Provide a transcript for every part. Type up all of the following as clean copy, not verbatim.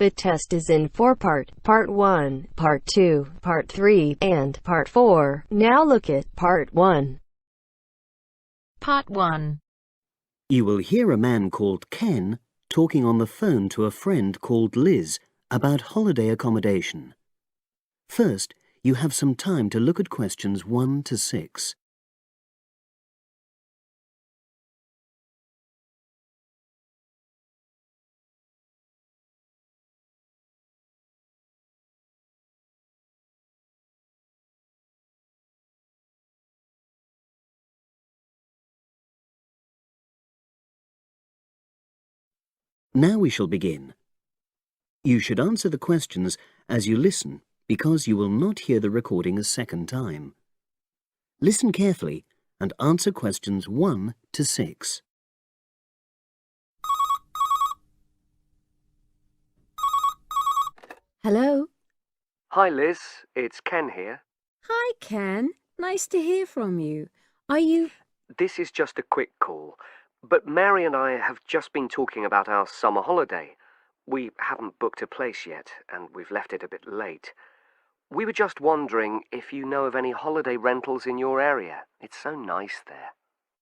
The test is in 4 parts: Part 1, Part 2, Part 3, and Part 4. Now look at Part 1. Part 1. You will hear a man called Ken talking on the phone to a friend called Liz about holiday accommodation. First, you have some time to look at questions 1 to 6. Now we shall begin. You should answer the questions as you listen because you will not hear the recording a second time. Listen carefully and answer questions 1 to 6. Hello. Hi Liz, it's Ken here. Hi, Ken. Nice to hear from you. Are you... This is just a quick call, but Mary and I have just been talking about our summer holiday. We haven't booked a place yet, and we've left it a bit late. We were just wondering if you know of any holiday rentals in your area. It's so nice there.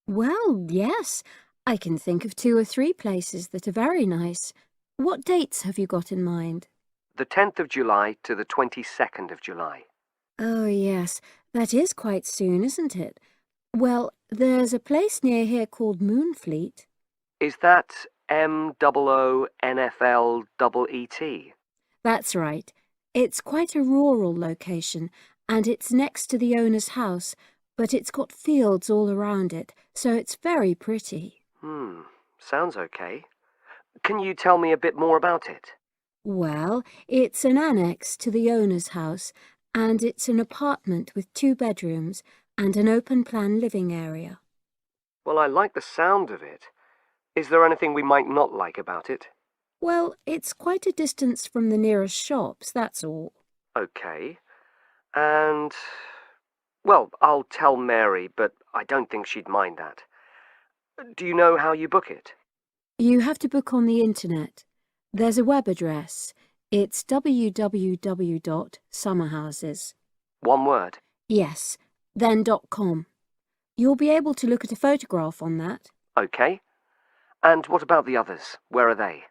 Well, yes. I can think of 2 or 3 places that are very nice. What dates have you got in mind? The 10th of July to the 22nd of July. Oh, yes. That is quite soon, isn't it? Well, there's a place near here called Moonfleet. Is that MOONFLEET? That's right. It's quite a rural location, and it's next to the owner's house, but it's got fields all around it, so it's very pretty. Sounds okay. Can you tell me a bit more about it? Well, it's an annex to the owner's house, and it's an apartment with 2 bedrooms and an open-plan living area. Well, I like the sound of it. Is there anything we might not like about it? Well, it's quite a distance from the nearest shops, that's all. Okay. And... well, I'll tell Mary, but I don't think she'd mind that. Do you know how you book it? You have to book on the internet. There's a web address. It's www.summerhouses. One word? Yes, then .com. You'll be able to look at a photograph on that. Okay. And what about the others? Where are they?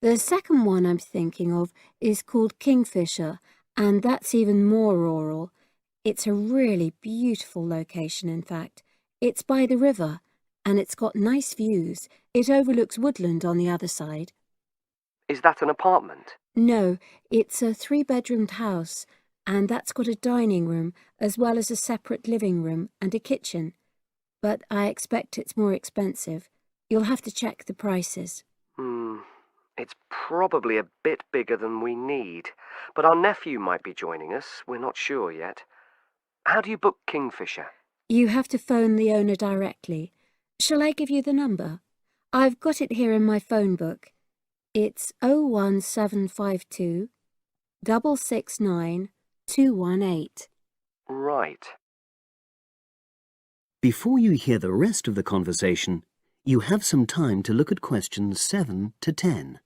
The second one I'm thinking of is called Kingfisher, and that's even more rural. It's a really beautiful location, in fact. It's by the river, and it's got nice views. It overlooks woodland on the other side. Is that an apartment? No, it's a 3-bedroomed house, and that's got a dining room as well as a separate living room and a kitchen. But I expect it's more expensive. You'll have to check the prices. It's probably a bit bigger than we need, but our nephew might be joining us. We're not sure yet. How do you book Kingfisher? You have to phone the owner directly. Shall I give you the number? I've got it here in my phone book. It's 01752 669 218. Right. Before you hear the rest of the conversation, you have some time to look at questions 7 to 10.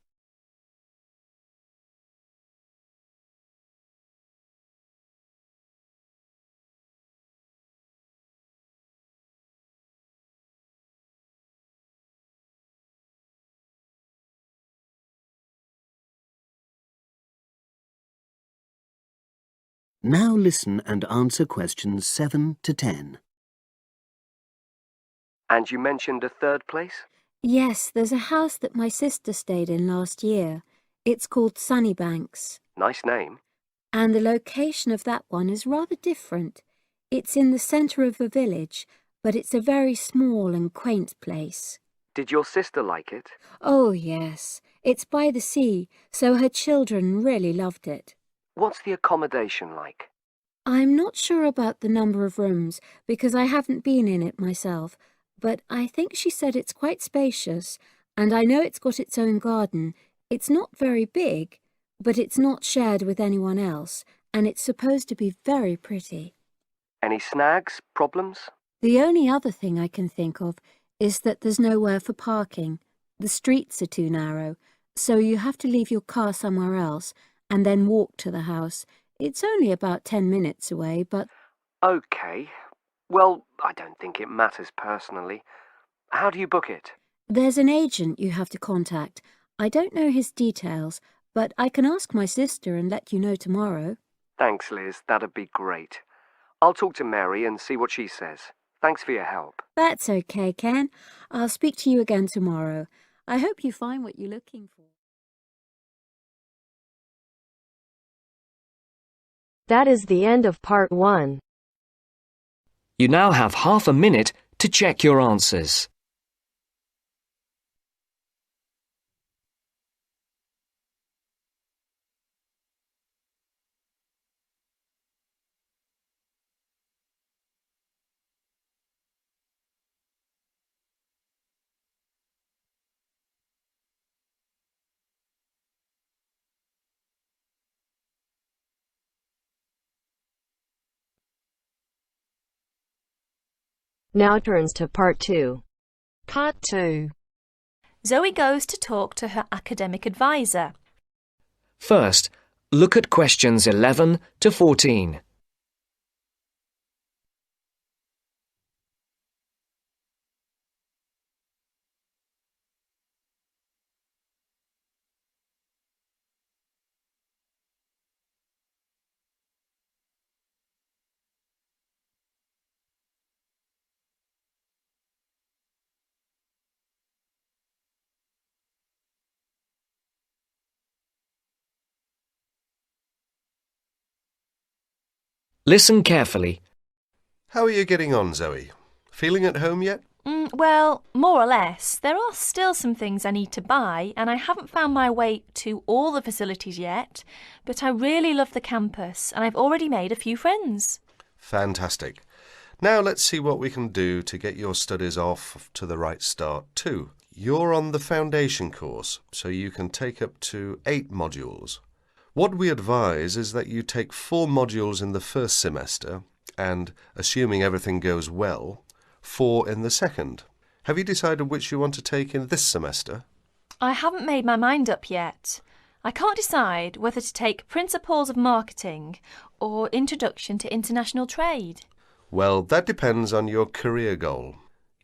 Now listen and answer questions 7 to 10. And you mentioned a third place? Yes, there's a house that my sister stayed in last year. It's called Sunnybanks. Nice name. And the location of that one is rather different. It's in the centre of a village, but it's a very small and quaint place. Did your sister like it? Oh, yes. It's by the sea, so her children really loved it. What's the accommodation like? I'm not sure about the number of rooms, because I haven't been in it myself, but I think she said it's quite spacious, and I know it's got its own garden. It's not very big, but it's not shared with anyone else, and it's supposed to be very pretty. Any snags? Problems? The only other thing I can think of is that there's nowhere for parking. The streets are too narrow, so you have to leave your car somewhere else and then walk to the house. It's only about 10 minutes away, but... OK. Well, I don't think it matters personally. How do you book it? There's an agent you have to contact. I don't know his details, but I can ask my sister and let you know tomorrow. Thanks, Liz. That'd be great. I'll talk to Mary and see what she says. Thanks for your help. That's okay, Ken. I'll speak to you again tomorrow. I hope you find what you're looking for. That is the end of part 1. You now have half a minute to check your answers. Now turns to part 2. Part 2. Zoe goes to talk to her academic advisor. First, look at questions 11 to 14. Listen carefully. How are you getting on, Zoe? Feeling at home yet? Well, more or less. There are still some things I need to buy, and I haven't found my way to all the facilities yet, but I really love the campus, and I've already made a few friends. Fantastic. Now let's see what we can do to get your studies off to the right start too. You're on the foundation course, so you can take up to 8 modules. What we advise is that you take 4 modules in the first semester and, assuming everything goes well, 4 in the second. Have you decided which you want to take in this semester? I haven't made my mind up yet. I can't decide whether to take Principles of Marketing or Introduction to International Trade. Well, that depends on your career goal.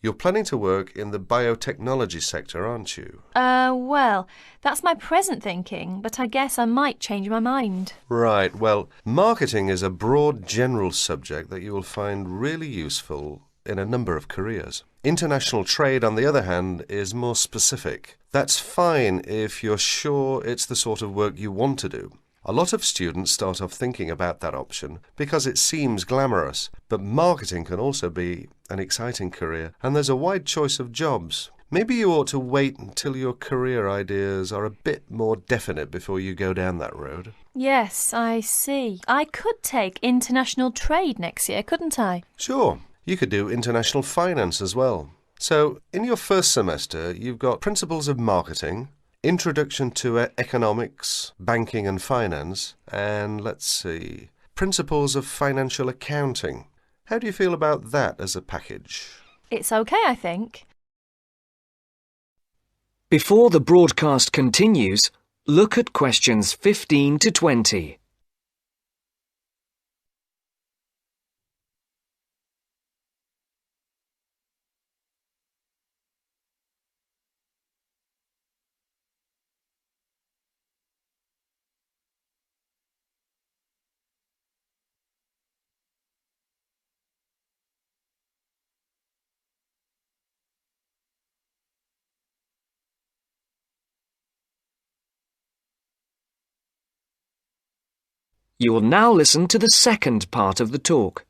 You're planning to work in the biotechnology sector, aren't you? Well, that's my present thinking, but I guess I might change my mind. Right, well, marketing is a broad general subject that you will find really useful in a number of careers. International trade, on the other hand, is more specific. That's fine if you're sure it's the sort of work you want to do. A lot of students start off thinking about that option because it seems glamorous, but marketing can also be an exciting career, and there's a wide choice of jobs. Maybe you ought to wait until your career ideas are a bit more definite before you go down that road. Yes, I see. I could take International Trade next year, couldn't I? Sure. You could do international finance as well. So, in your first semester, you've got Principles of Marketing, Introduction to Economics, Banking and Finance, and let's see, Principles of Financial Accounting. How do you feel about that as a package? It's okay, I think. Before the broadcast continues, look at questions 15 to 20. You will now listen to the second part of the talk.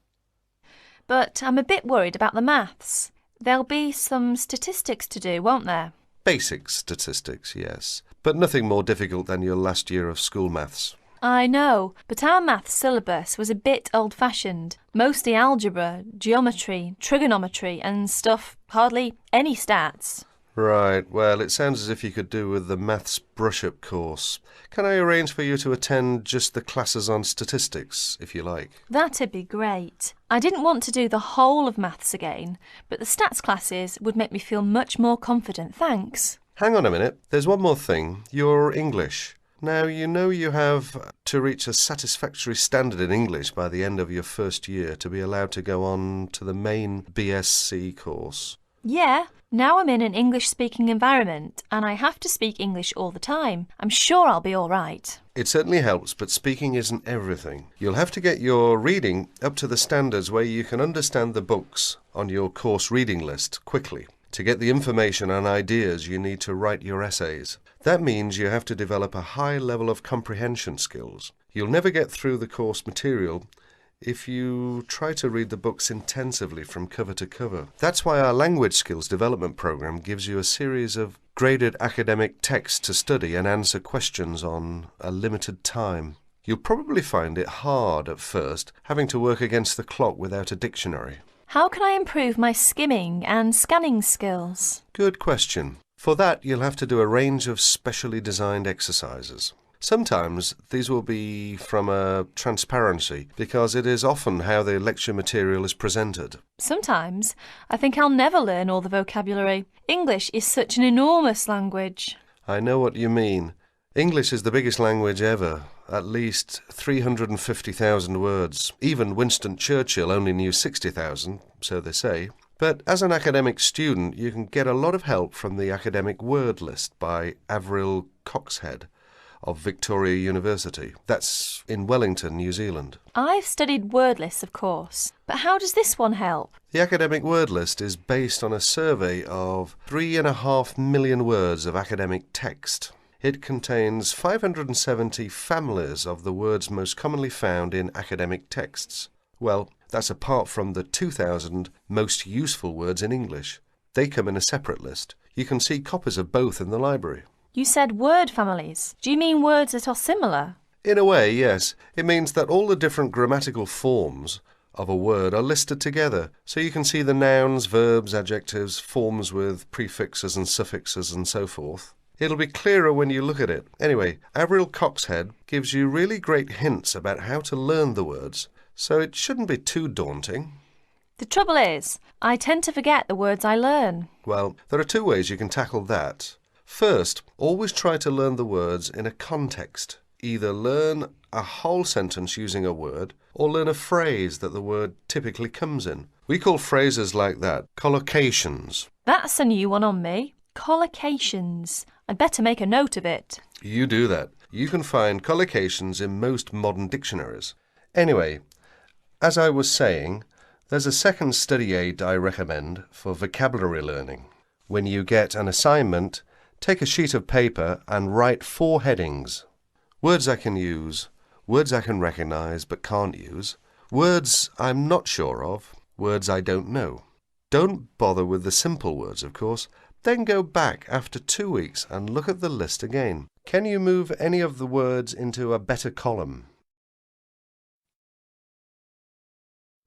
But I'm a bit worried about the maths. There'll be some statistics to do, won't there? Basic statistics, yes, but nothing more difficult than your last year of school maths. I know, but our maths syllabus was a bit old-fashioned. Mostly algebra, geometry, trigonometry and stuff, hardly any stats. Right, well, it sounds as if you could do with the maths brush-up course. Can I arrange for you to attend just the classes on statistics, if you like? That'd be great. I didn't want to do the whole of maths again, but the stats classes would make me feel much more confident, thanks. Hang on a minute, there's one more thing. Your English. Now, you know you have to reach a satisfactory standard in English by the end of your first year to be allowed to go on to the main BSc course. Yeah, now I'm in an English-speaking environment and I have to speak English all the time. I'm sure I'll be all right. It certainly helps, but speaking isn't everything. You'll have to get your reading up to the standards where you can understand the books on your course reading list quickly. To get the information and ideas, you need to write your essays. That means you have to develop a high level of comprehension skills. You'll never get through the course material if you try to read the books intensively from cover to cover. That's why our language skills development program gives you a series of graded academic texts to study and answer questions on a limited time. You'll probably find it hard at first, having to work against the clock without a dictionary. How can I improve my skimming and scanning skills? Good question. For that, you'll have to do a range of specially designed exercises. Sometimes these will be from a transparency, because it is often how the lecture material is presented. Sometimes I think I'll never learn all the vocabulary. English is such an enormous language. I know what you mean. English is the biggest language ever, at least 350,000 words. Even Winston Churchill only knew 60,000, so they say. But as an academic student, you can get a lot of help from the academic word list by Avril Coxhead of Victoria University. That's in Wellington, New Zealand. I've studied word lists, of course, but how does this one help? The academic word list is based on a survey of 3.5 million words of academic text. It contains 570 families of the words most commonly found in academic texts. Well, that's apart from the 2,000 most useful words in English. They come in a separate list. You can see copies of both in the library. You said word families. Do you mean words that are similar? In a way, yes. It means that all the different grammatical forms of a word are listed together, so you can see the nouns, verbs, adjectives, forms with prefixes and suffixes and so forth. It'll be clearer when you look at it. Anyway, Avril Coxhead gives you really great hints about how to learn the words, so it shouldn't be too daunting. The trouble is, I tend to forget the words I learn. Well, there are two ways you can tackle that. First, always try to learn the words in a context. Either learn a whole sentence using a word, or learn a phrase that the word typically comes in. We call phrases like that collocations. That's a new one on me. Collocations. I'd better make a note of it. You do that. You can find collocations in most modern dictionaries. Anyway, as I was saying, there's a second study aid I recommend for vocabulary learning. When you get an assignment, take a sheet of paper and write 4 headings. Words I can use, words I can recognise but can't use, words I'm not sure of, words I don't know. Don't bother with the simple words, of course. Then go back after 2 weeks and look at the list again. Can you move any of the words into a better column?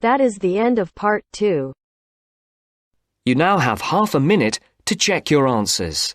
That is the end of part 2. You now have half a minute to check your answers.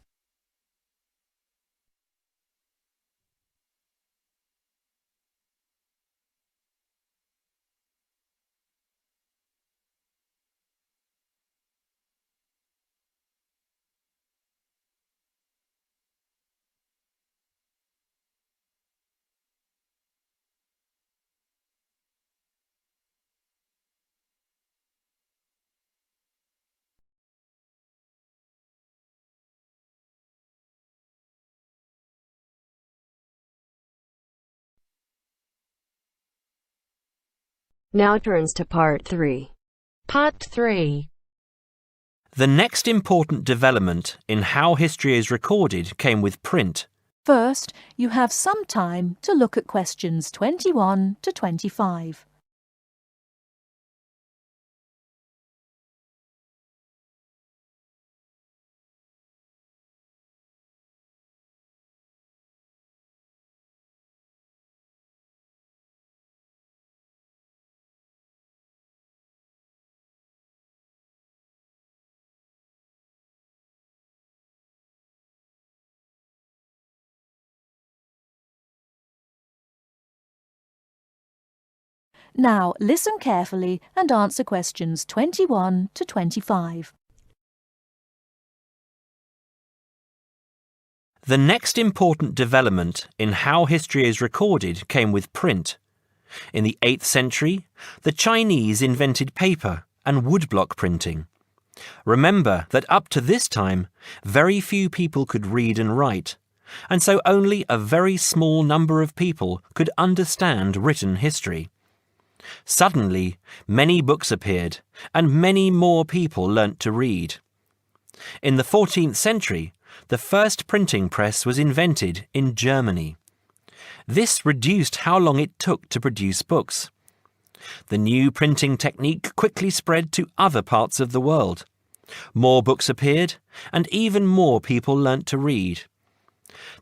Now turns to part 3. Part 3. The next important development in how history is recorded came with print. First, you have some time to look at questions 21 to 25. Now listen carefully and answer questions 21 to 25. The next important development in how history is recorded came with print. In the 8th century, the Chinese invented paper and woodblock printing. Remember that up to this time, very few people could read and write, and so only a very small number of people could understand written history. Suddenly, many books appeared, and many more people learnt to read. In the 14th century, the first printing press was invented in Germany. This reduced how long it took to produce books. The new printing technique quickly spread to other parts of the world. More books appeared, and even more people learnt to read.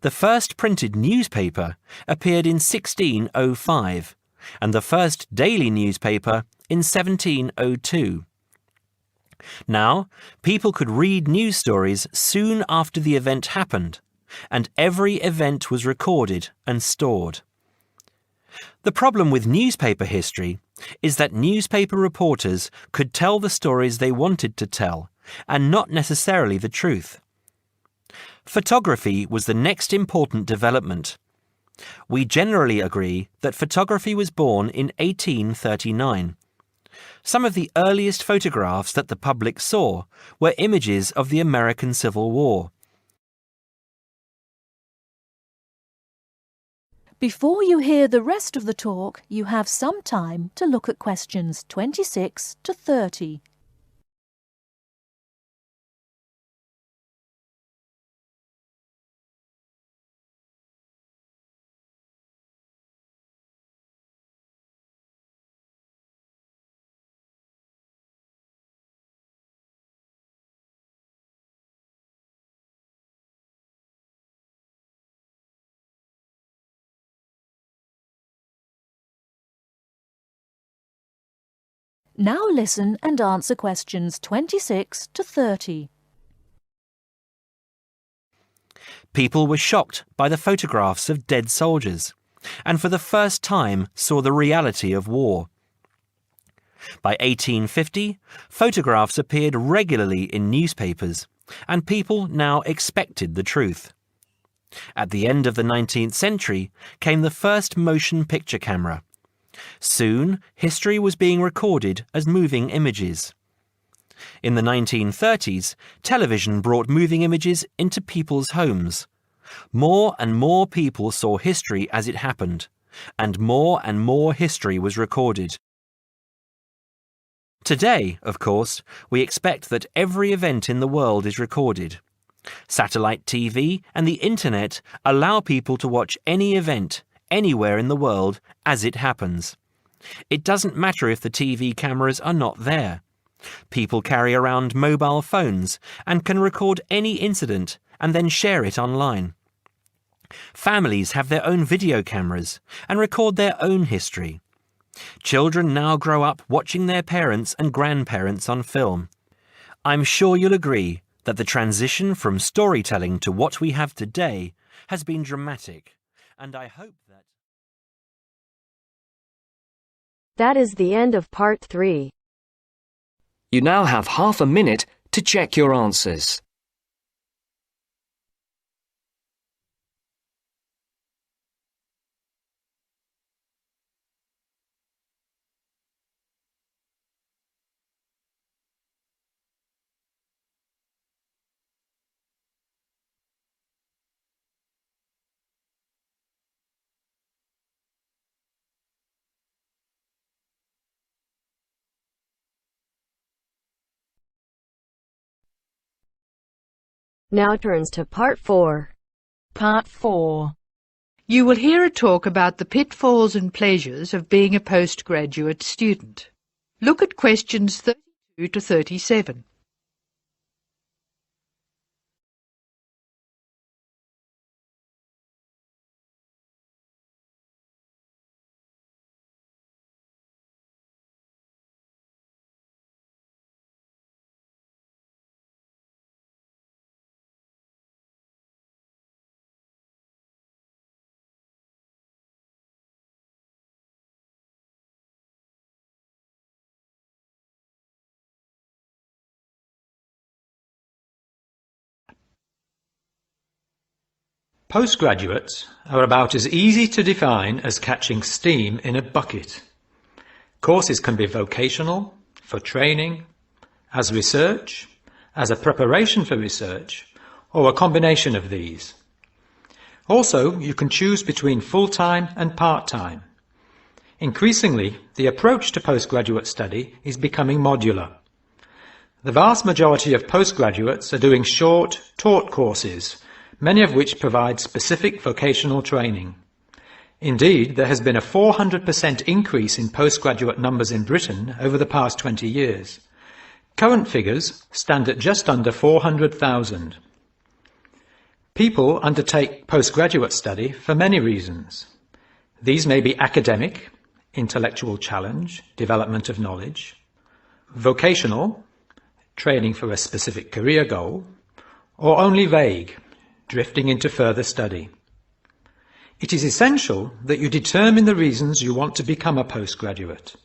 The first printed newspaper appeared in 1605, and the first daily newspaper in 1702. Now, people could read news stories soon after the event happened, and every event was recorded and stored. The problem with newspaper history is that newspaper reporters could tell the stories they wanted to tell, and not necessarily the truth. Photography was the next important development. We generally agree that photography was born in 1839. Some of the earliest photographs that the public saw were images of the American Civil War. Before you hear the rest of the talk, you have some time to look at questions 26 to 30. Now listen and answer questions 26 to 30. People were shocked by the photographs of dead soldiers, and for the first time saw the reality of war. By 1850, photographs appeared regularly in newspapers, and people now expected the truth. At the end of the 19th century came the first motion picture camera. Soon, history was being recorded as moving images. In the 1930s, television brought moving images into people's homes. More and more people saw history as it happened, and more history was recorded. Today, of course, we expect that every event in the world is recorded. Satellite TV and the Internet allow people to watch any event, anywhere in the world, as it happens. It doesn't matter if the TV cameras are not there. People carry around mobile phones and can record any incident and then share it online. Families have their own video cameras and record their own history. Children now grow up watching their parents and grandparents on film. I'm sure you'll agree that the transition from storytelling to what we have today has been dramatic, and I hope that... That is the end of part 3. You now have half a minute to check your answers. Now turns to part 4. Part 4. You will hear a talk about the pitfalls and pleasures of being a postgraduate student. Look at questions 32 to 37. Postgraduates are about as easy to define as catching steam in a bucket. Courses can be vocational, for training, as research, as a preparation for research, or a combination of these. Also, you can choose between full-time and part-time. Increasingly, the approach to postgraduate study is becoming modular. The vast majority of postgraduates are doing short, taught courses, many of which provide specific vocational training. Indeed, there has been a 400% increase in postgraduate numbers in Britain over the past 20 years. Current figures stand at just under 400,000. People undertake postgraduate study for many reasons. These may be academic, intellectual challenge, development of knowledge; vocational, training for a specific career goal; or only vague, drifting into further study. It is essential that you determine the reasons you want to become a postgraduate.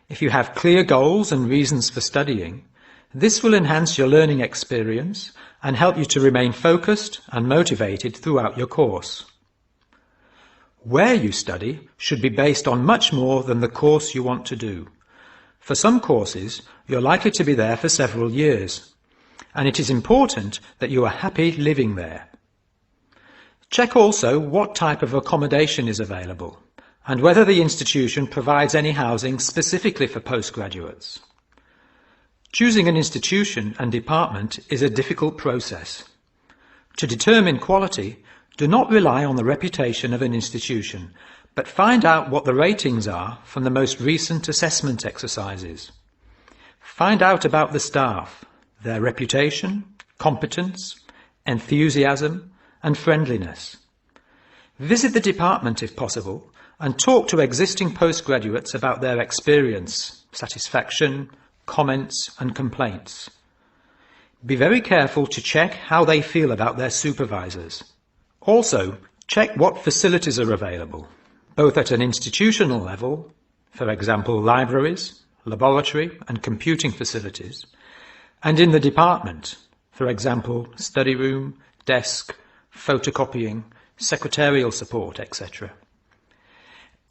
If you have clear goals and reasons for studying, this will enhance your learning experience and help you to remain focused and motivated throughout your course. Where you study should be based on much more than the course you want to do. For some courses, you're likely to be there for several years, and it is important that you are happy living there. Check also what type of accommodation is available and whether the institution provides any housing specifically for postgraduates. Choosing an institution and department is a difficult process. To determine quality, do not rely on the reputation of an institution, but find out what the ratings are from the most recent assessment exercises. Find out about the staff, their reputation, competence, enthusiasm, and friendliness. Visit the department if possible and talk to existing postgraduates about their experience, satisfaction, comments and complaints. Be very careful to check how they feel about their supervisors. Also, check what facilities are available, both at an institutional level, for example libraries, laboratory and computing facilities, and in the department, for example study room, desk, photocopying, secretarial support, etc.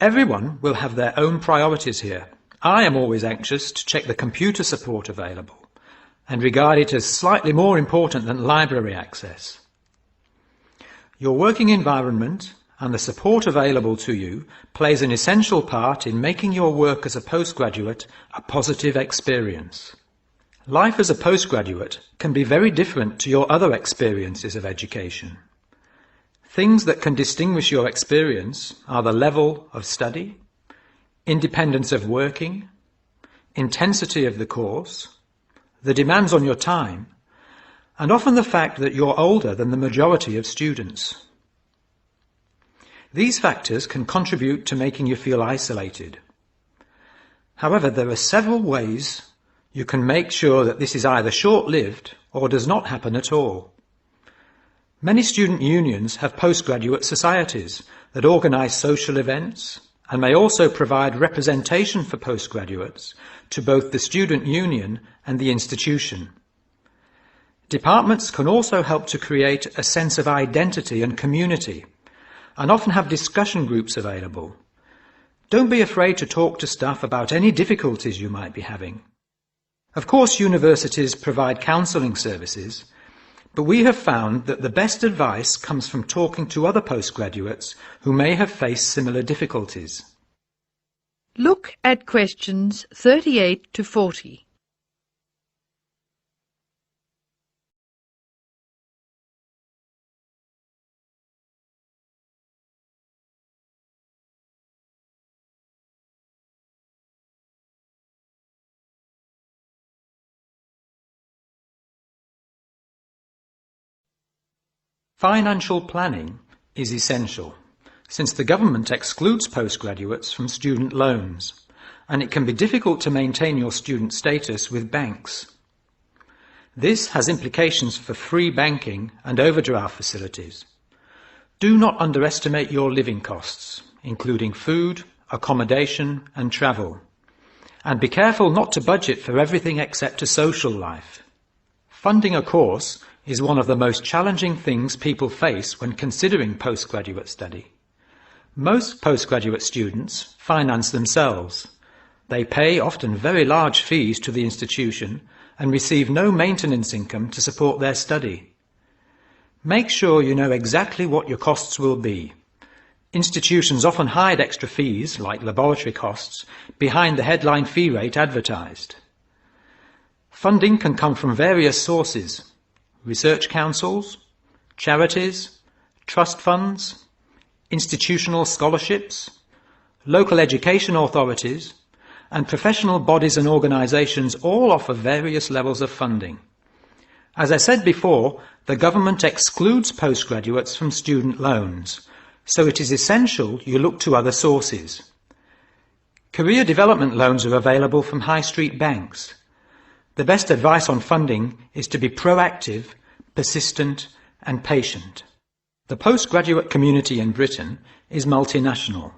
Everyone will have their own priorities here. I am always anxious to check the computer support available and regard it as slightly more important than library access. Your working environment and the support available to you plays an essential part in making your work as a postgraduate a positive experience. Life as a postgraduate can be very different to your other experiences of education. Things that can distinguish your experience are the level of study, independence of working, intensity of the course, the demands on your time, and often the fact that you're older than the majority of students. These factors can contribute to making you feel isolated. However, there are several ways you can make sure that this is either short-lived or does not happen at all. Many student unions have postgraduate societies that organise social events and may also provide representation for postgraduates to both the student union and the institution. Departments can also help to create a sense of identity and community, and often have discussion groups available. Don't be afraid to talk to staff about any difficulties you might be having. Of course, universities provide counselling services, but we have found that the best advice comes from talking to other postgraduates who may have faced similar difficulties. Look at questions 38 to 40. Financial planning is essential, since the government excludes postgraduates from student loans, and it can be difficult to maintain your student status with banks. This has implications for free banking and overdraft facilities. Do not underestimate your living costs, including food, accommodation and travel. And be careful not to budget for everything except a social life. Funding a course is one of the most challenging things people face when considering postgraduate study. Most postgraduate students finance themselves. They pay often very large fees to the institution and receive no maintenance income to support their study. Make sure you know exactly what your costs will be. Institutions often hide extra fees, like laboratory costs, behind the headline fee rate advertised. Funding can come from various sources: research councils, charities, trust funds, institutional scholarships, local education authorities, and professional bodies and organisations all offer various levels of funding. As I said before, the government excludes postgraduates from student loans, so it is essential you look to other sources. Career development loans are available from high street banks. The best advice on funding is to be proactive, persistent and patient. The postgraduate community in Britain is multinational,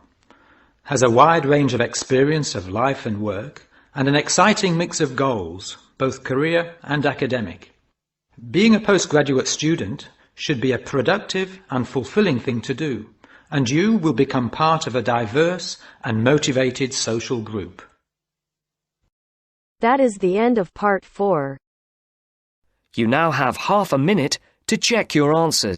has a wide range of experience of life and work, and an exciting mix of goals, both career and academic. Being a postgraduate student should be a productive and fulfilling thing to do, and you will become part of a diverse and motivated social group. That is the end of part 4. You now have half a minute to check your answers.